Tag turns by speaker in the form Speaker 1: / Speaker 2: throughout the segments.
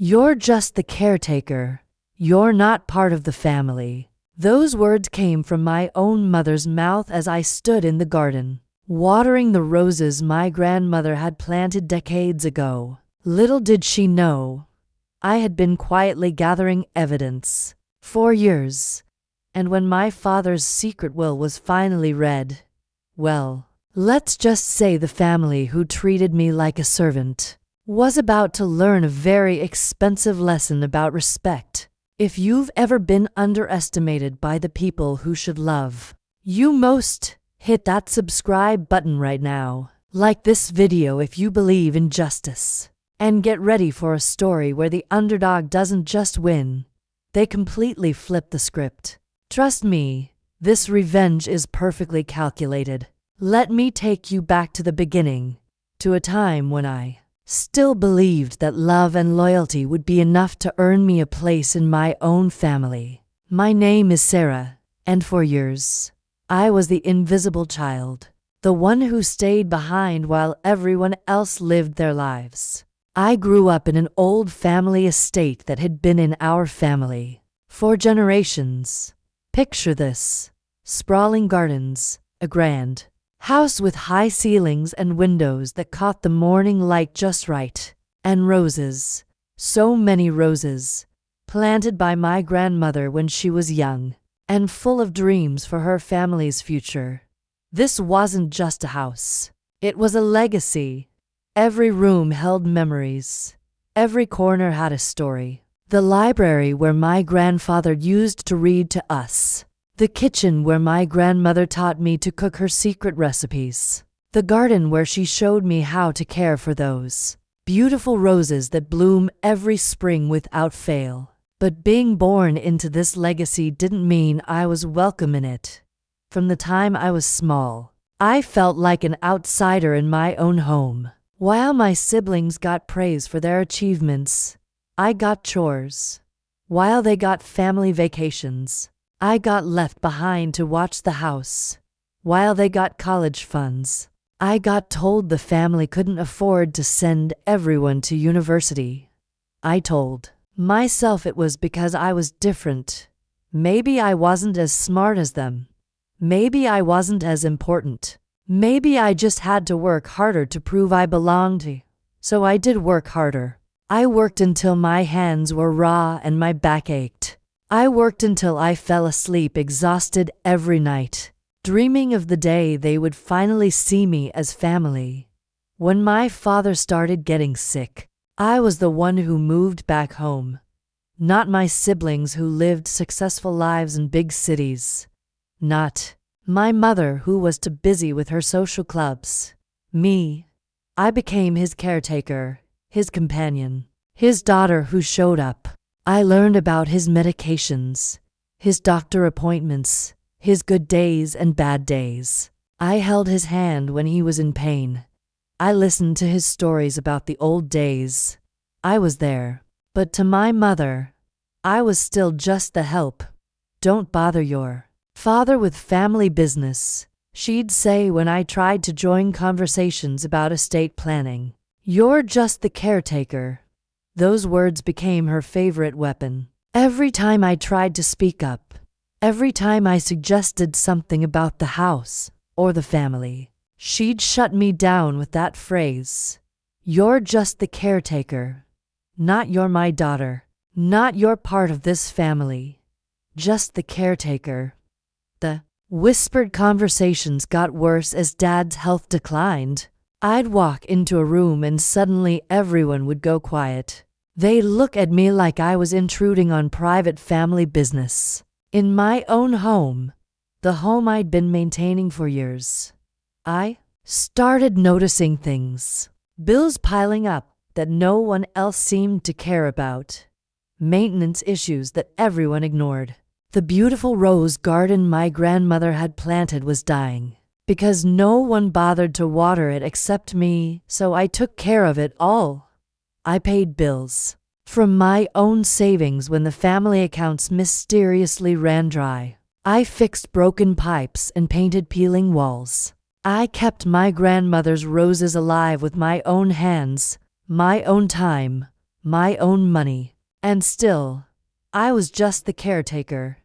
Speaker 1: You're just the caretaker. You're not part of the family. Those words came from my own mother's mouth as I stood in the garden, watering the roses my grandmother had planted decades ago. Little did she know, I had been quietly gathering evidence for years, and when my father's secret will was finally read, well, let's just say the family who treated me like a servant was about to learn a very expensive lesson about respect. If you've ever been underestimated by the people who should love you most, hit that subscribe button right now. Like this video if you believe in justice. And get ready for a story where the underdog doesn't just win, they completely flip the script. Trust me, this revenge is perfectly calculated. Let me take you back to the beginning, to a time when I still believed that love and loyalty would be enough to earn me a place in my own family. My name is Sarah, and for years, I was the invisible child, the one who stayed behind while everyone else lived their lives. I grew up in an old family estate that had been in our family for generations. Picture this: sprawling gardens, a grand house with high ceilings and windows that caught the morning light just right, and roses, so many roses, planted by my grandmother when she was young, and full of dreams for her family's future. This wasn't just a house, it was a legacy. Every room held memories. Every corner had a story. The library where my grandfather used to read to us. The kitchen where my grandmother taught me to cook her secret recipes. The garden where she showed me how to care for those beautiful roses that bloom every spring without fail. But being born into this legacy didn't mean I was welcome in it. From the time I was small, I felt like an outsider in my own home. While my siblings got praise for their achievements, I got chores. While they got family vacations, I got left behind to watch the house. While they got college funds, I got told the family couldn't afford to send everyone to university. I told myself it was because I was different. Maybe I wasn't as smart as them. Maybe I wasn't as important. Maybe I just had to work harder to prove I belonged. So I did work harder. I worked until my hands were raw and my back ached. I worked until I fell asleep exhausted every night, dreaming of the day they would finally see me as family. When my father started getting sick, I was the one who moved back home. Not my siblings who lived successful lives in big cities. Not my mother who was too busy with her social clubs. Me. I became his caretaker, his companion, his daughter who showed up. I learned about his medications, his doctor appointments, his good days and bad days. I held his hand when he was in pain. I listened to his stories about the old days. I was there. But to my mother, I was still just the help. Don't bother your father with family business, she'd say when I tried to join conversations about estate planning. You're just the caretaker. Those words became her favorite weapon. Every time I tried to speak up, every time I suggested something about the house or the family, she'd shut me down with that phrase. You're just the caretaker. Not you're my daughter. Not you're part of this family. Just the caretaker. The whispered conversations got worse as Dad's health declined. I'd walk into a room and suddenly everyone would go quiet. They'd look at me like I was intruding on private family business. In my own home, the home I'd been maintaining for years, I started noticing things. Bills piling up that no one else seemed to care about. Maintenance issues that everyone ignored. The beautiful rose garden my grandmother had planted was dying because no one bothered to water it except me, so I took care of it all. I paid bills from my own savings when the family accounts mysteriously ran dry. I fixed broken pipes and painted peeling walls. I kept my grandmother's roses alive with my own hands, my own time, my own money. And still, I was just the caretaker.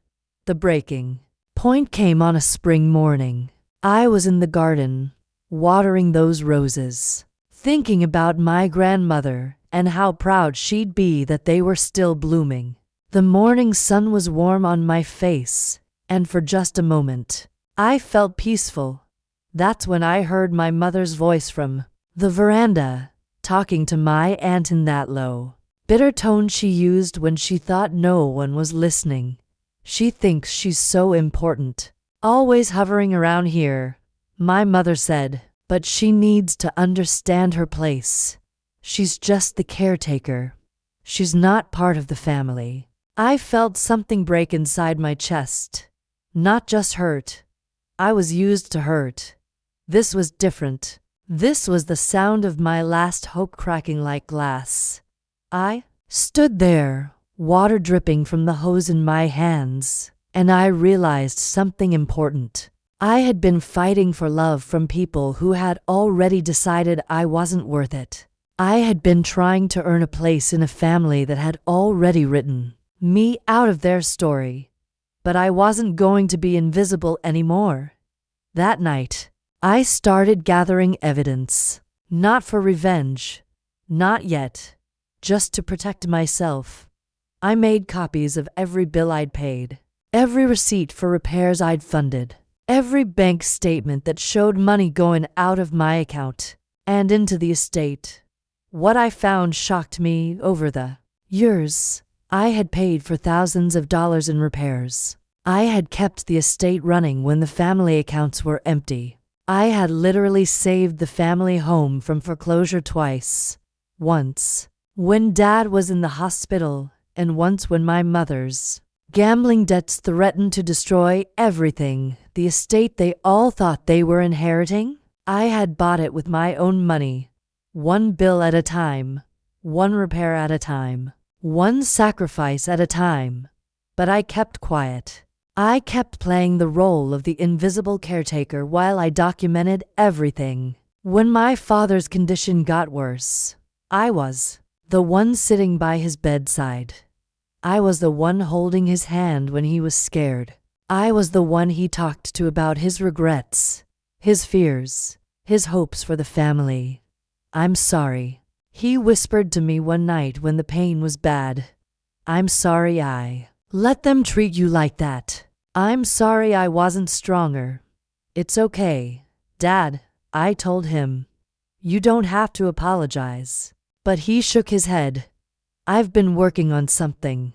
Speaker 1: The breaking point came on a spring morning. I was in the garden, watering those roses, thinking about my grandmother and how proud she'd be that they were still blooming. The morning sun was warm on my face, and for just a moment, I felt peaceful. That's when I heard my mother's voice from the veranda, talking to my aunt in that low, bitter tone she used when she thought no one was listening. She thinks she's so important, always hovering around here, my mother said, but she needs to understand her place. She's just the caretaker. She's not part of the family. I felt something break inside my chest. Not just hurt. I was used to hurt. This was different. This was the sound of my last hope cracking like glass. I stood there, water dripping from the hose in my hands, and I realized something important. I had been fighting for love from people who had already decided I wasn't worth it. I had been trying to earn a place in a family that had already written me out of their story. But I wasn't going to be invisible anymore. That night, I started gathering evidence. Not for revenge. Not yet. Just to protect myself. I made copies of every bill I'd paid. Every receipt for repairs I'd funded. Every bank statement that showed money going out of my account and into the estate. What I found shocked me. Over the years, I had paid for thousands of dollars in repairs. I had kept the estate running when the family accounts were empty. I had literally saved the family home from foreclosure twice. Once, when Dad was in the hospital, and once when my mother's gambling debts threatened to destroy everything, the estate they all thought they were inheriting. I had bought it with my own money, one bill at a time, one repair at a time, one sacrifice at a time. But I kept quiet. I kept playing the role of the invisible caretaker while I documented everything. When my father's condition got worse, I was the one sitting by his bedside. I was the one holding his hand when he was scared. I was the one he talked to about his regrets, his fears, his hopes for the family. "I'm sorry," he whispered to me one night when the pain was bad. "I'm sorry I let them treat you like that. I'm sorry I wasn't stronger." "It's okay, Dad," I told him. "You don't have to apologize." But he shook his head. "I've been working on something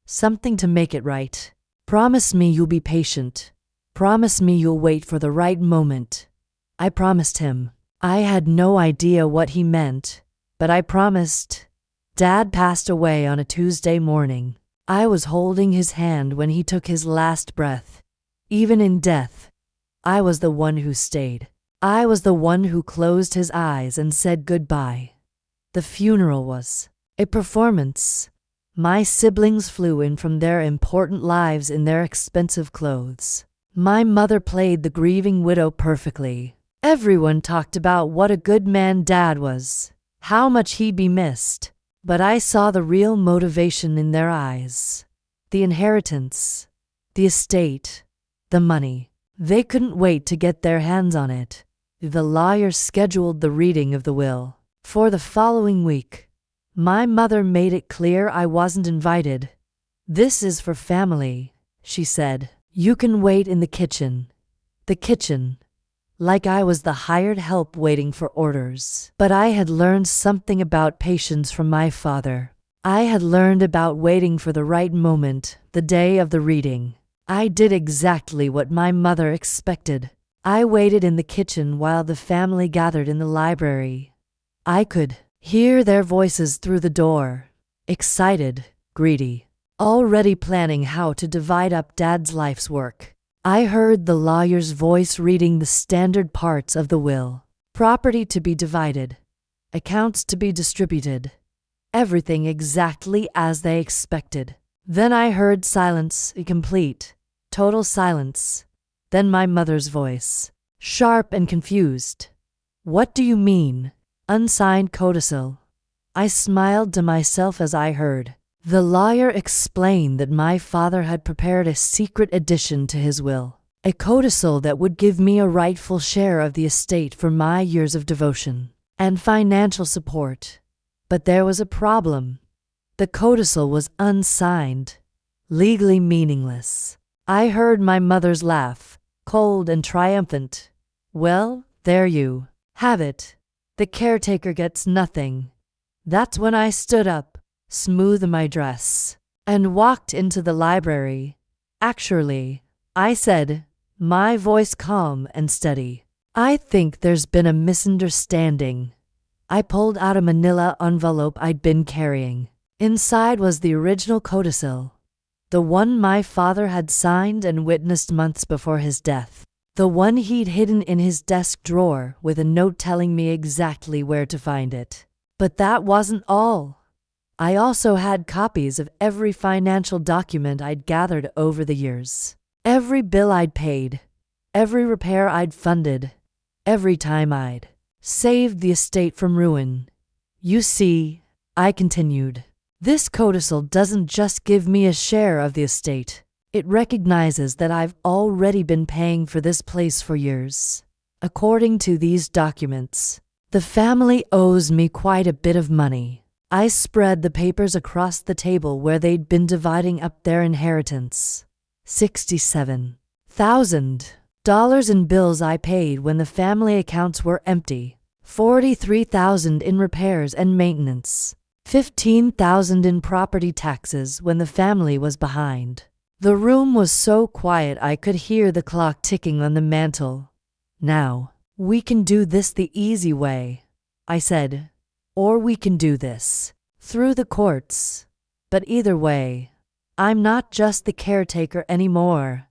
Speaker 1: to make it right. Promise me you'll be patient. Promise me you'll wait for the right moment." I promised him. I had no idea what he meant, but I promised. Dad passed away on a Tuesday morning. I was holding his hand when he took his last breath. Even in death, I was the one who stayed. I was the one who closed his eyes and said goodbye. The funeral was a performance. My siblings flew in from their important lives in their expensive clothes. My mother played the grieving widow perfectly. Everyone talked about what a good man Dad was, how much he'd be missed. But I saw the real motivation in their eyes. The inheritance, the estate, the money. They couldn't wait to get their hands on it. The lawyer scheduled the reading of the will for the following week. My mother made it clear I wasn't invited. "This is for family," she said. "You can wait in the kitchen." The kitchen. Like I was the hired help waiting for orders. But I had learned something about patience from my father. I had learned about waiting for the right moment, the day of the reading. I did exactly what my mother expected. I waited in the kitchen while the family gathered in the library. I could hear their voices through the door, excited, greedy, already planning how to divide up Dad's life's work. I heard the lawyer's voice reading the standard parts of the will. Property to be divided, accounts to be distributed, everything exactly as they expected. Then I heard silence, complete, total silence. Then my mother's voice, sharp and confused. "What do you mean? Unsigned codicil? I smiled to myself as I heard. The lawyer explained that my father had prepared a secret addition to his will, a codicil that would give me a rightful share of the estate for my years of devotion and financial support. But there was a problem. The codicil was unsigned, legally meaningless. I heard my mother's laugh, cold and triumphant. Well, there you have it. The caretaker gets nothing. That's when I stood up, smoothed my dress, and walked into the library. Actually, I said, my voice calm and steady, I think there's been a misunderstanding. I pulled out a manila envelope I'd been carrying. Inside was the original codicil, the one my father had signed and witnessed months before his death, the one he'd hidden in his desk drawer with a note telling me exactly where to find it. But that wasn't all. I also had copies of every financial document I'd gathered over the years. Every bill I'd paid, every repair I'd funded, every time I'd saved the estate from ruin. You see, I continued, this codicil doesn't just give me a share of the estate. It recognizes that I've already been paying for this place for years. According to these documents, the family owes me quite a bit of money. I spread the papers across the table where they'd been dividing up their inheritance. $67,000 in bills I paid when the family accounts were empty, $43,000 in repairs and maintenance, $15,000 in property taxes when the family was behind. The room was so quiet I could hear the clock ticking on the mantel. Now, we can do this the easy way, I said, or we can do this through the courts. But either way, I'm not just the caretaker anymore.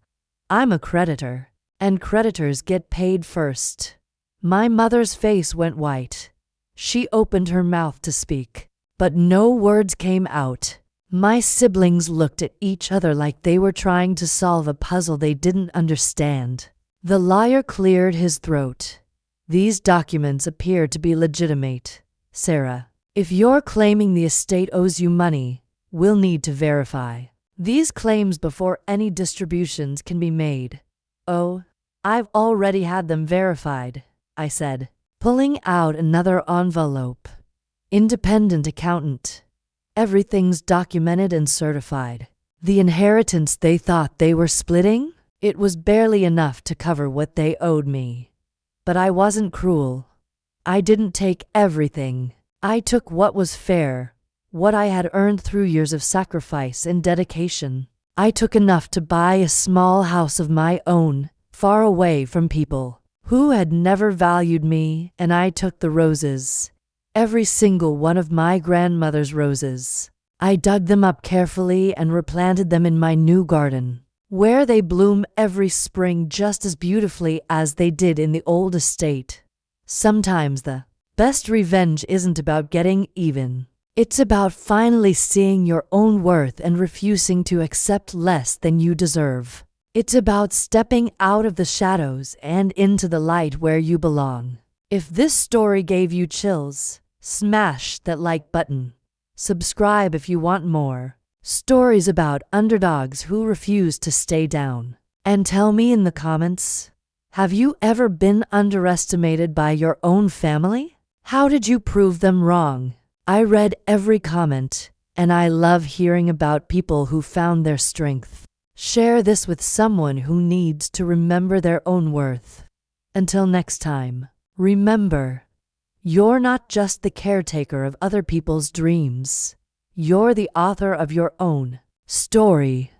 Speaker 1: I'm a creditor, and creditors get paid first. My mother's face went white. She opened her mouth to speak, but no words came out. My siblings looked at each other like they were trying to solve a puzzle they didn't understand. The lawyer cleared his throat. These documents appear to be legitimate, Sarah. If you're claiming the estate owes you money, we'll need to verify these claims before any distributions can be made. Oh, I've already had them verified, I said, pulling out another envelope. Independent accountant. Everything's documented and certified. The inheritance they thought they were splitting? It was barely enough to cover what they owed me. But I wasn't cruel. I didn't take everything. I took what was fair, what I had earned through years of sacrifice and dedication. I took enough to buy a small house of my own, far away from people who had never valued me, and I took the roses. Every single one of my grandmother's roses. I dug them up carefully and replanted them in my new garden, where they bloom every spring just as beautifully as they did in the old estate. Sometimes the best revenge isn't about getting even. It's about finally seeing your own worth and refusing to accept less than you deserve. It's about stepping out of the shadows and into the light where you belong. If this story gave you chills, smash that like button. Subscribe if you want more stories about underdogs who refuse to stay down. And tell me in the comments, have you ever been underestimated by your own family? How did you prove them wrong? I read every comment, and I love hearing about people who found their strength. Share this with someone who needs to remember their own worth. Until next time, remember, you're not just the caretaker of other people's dreams. You're the author of your own story.